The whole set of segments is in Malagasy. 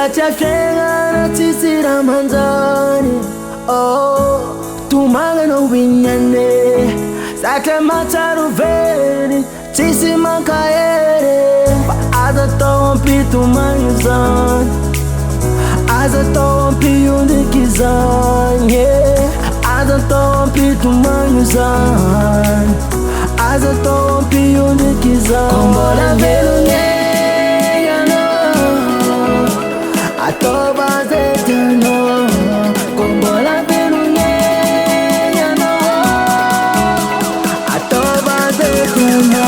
Fiainana tsisy raha manjany. Oh, tomagana wignane satria matsaro very tsisy mankahery. Fa aza tao ampitomagny zany, aza tao ampiondiky zany, aza tao ampitomagny zany, aza tao ampiondiky zany. Kombola velogny atova zetano, kombola velogny atova zetano.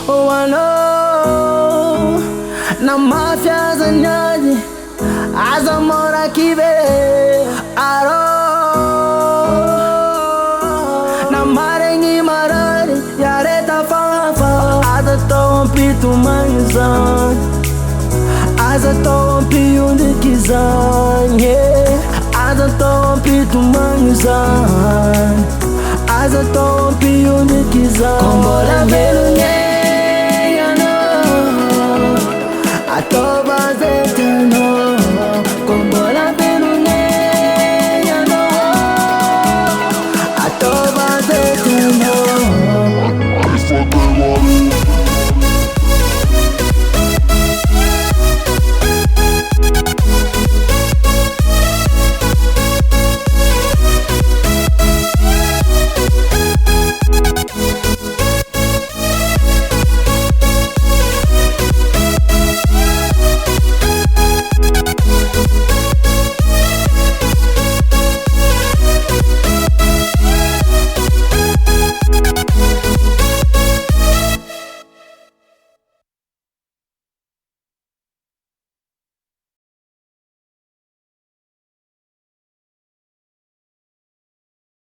Oh, I know na mafia zanyadi aza mora kive aro na marengi marari yareta fafa. Aza tao ampitomagny zany, aza tao ampiondiky zany, aza tao ampitomagny zany, aza tao ampiondiky zany. Kombola velogny atova zetano.